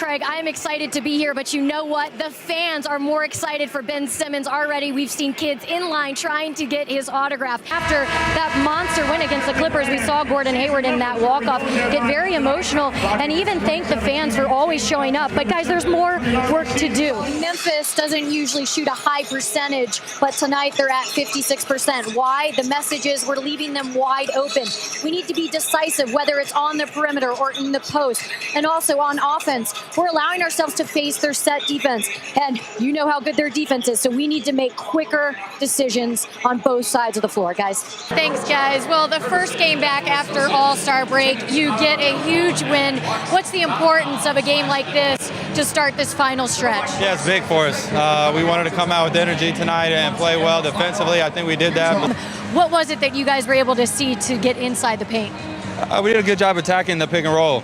Craig, I am excited to be here, but you know what? The fans are more excited for Ben Simmons already. We've seen kids in line trying to get his autograph. After that monster win against the Clippers, we saw Gordon Hayward in that walk-off get very emotional and even thank the fans for always showing up. But guys, there's more work to do. Memphis doesn't usually shoot a high percentage, but tonight they're at 56%. Why? The message is we're leaving them wide open. We need to be decisive, whether it's on the perimeter or in the post. And also on offense, we're allowing ourselves to face their set defense. And you know how good their defense is, so we need to make quicker decisions on both sides of the floor, guys. Thanks, guys. Well, the first game back after All-Star break, you get a huge win. What's the importance of a game like this to start this final stretch? Yeah, it's big for us. We wanted to come out with energy tonight and play well defensively. I think we did that. What was it that you guys were able to see to get inside the paint? We did a good job attacking the pick and roll.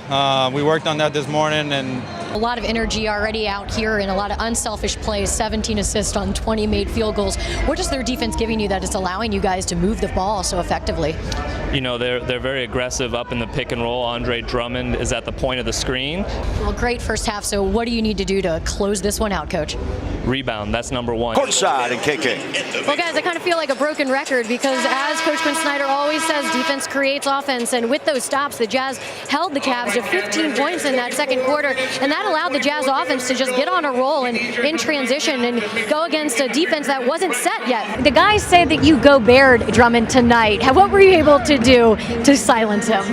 We worked on that this morning, and a lot of energy already out here and a lot of unselfish plays, 17 assists on 20 made field goals. What is their defense giving you that is allowing you guys to move the ball so effectively? You know, they're very aggressive up in the pick and roll. Andre Drummond is at the point of the screen. Well, great first half. So what do you need to do to close this one out, Coach? Rebound, that's number one. Courtside and KK. Well, guys, I kind of feel like a broken record because as Coach Quinn Snyder always says, defense creates offense. And with those stops, the Jazz held the Cavs to 15 points in that second quarter. And that allowed the Jazz offense to just get on a roll and in transition and go against a defense that wasn't set yet. The guys say that you go bared Drummond tonight. What were you able to do to silence him?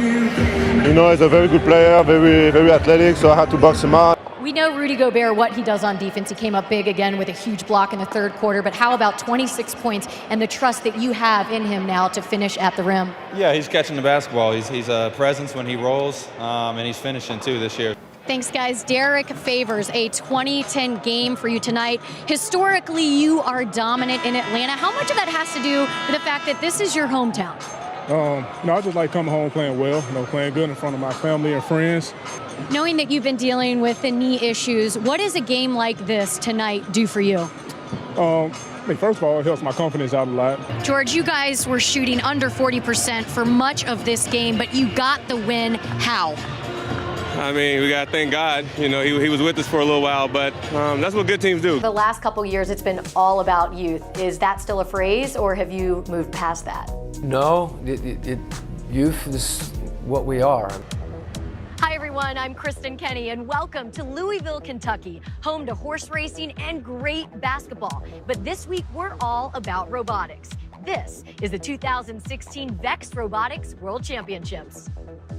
You know, he's a very good player, very athletic, so I had to box him out. We know Rudy Gobert, what he does on defense. He came up big again with a huge block in the third quarter, but how about 26 points and the trust that you have in him now to finish at the rim? yeah, he's catching the basketball. He's a presence when he rolls, and he's finishing too this year. Thanks, guys. Derek Favors, a 2010 game for you tonight. Historically, you are dominant in Atlanta. How much of that has to do with the fact that this is your hometown? I just like coming home playing well, playing good in front of my family and friends. Knowing that you've been dealing with the knee issues, what does a game like this tonight do for you? First of all, it helps my confidence out a lot. George, you guys were shooting under 40% for much of this game, but you got the win. How? I mean, we got to thank God. You know, he was with us for a little while, but that's what good teams do. The last couple years, it's been all about youth. Is that still a phrase, or have you moved past that? No, youth is what we are. Hi, everyone. I'm Kristen Kenney, and welcome to Louisville, Kentucky, home to horse racing and great basketball. But this week, we're all about robotics. This is the 2016 VEX Robotics World Championships.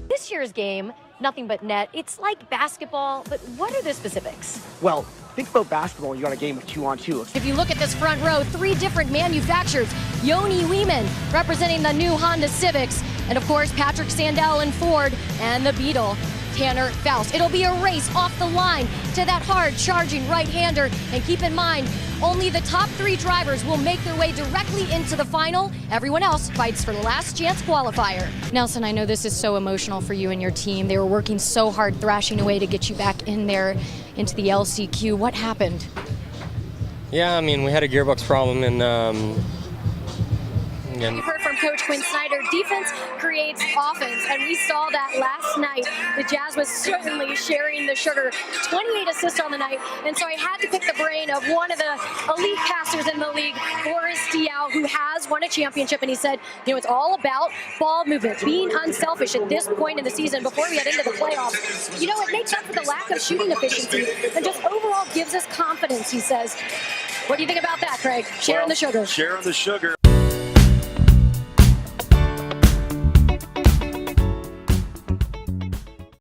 This year's game, nothing but net. It's like basketball, but what are the specifics? Well, think about basketball, you got a game of 2-on-2. If you look at this front row, 3 different manufacturers. Yoni Weeman representing the new Honda Civics, and of course, Patrick Sandell and Ford, and the Beetle, Tanner Faust. It'll be a race off the line to that hard charging right-hander, and keep in mind, only the top 3 drivers will make their way directly into the final. Everyone else fights for the last chance qualifier. Nelson, I know this is so emotional for you and your team. They were working so hard, thrashing away to get you back in there into the LCQ. What happened? Yeah, I mean, we had a gearbox problem, and You've heard from Coach Quinn Snyder, defense creates offense, and we saw that last night. The Jazz was certainly sharing the sugar. 28 assists on the night, and so I had to pick the brain of one of the elite passers in the league, Boris Diaw, who has won a championship, and he said, it's all about ball movement, being unselfish at this point in the season before we get into the playoffs. It makes up for the lack of shooting efficiency and just overall gives us confidence, he says. What do you think about that, Craig? Sharing the sugar. Sharing the sugar.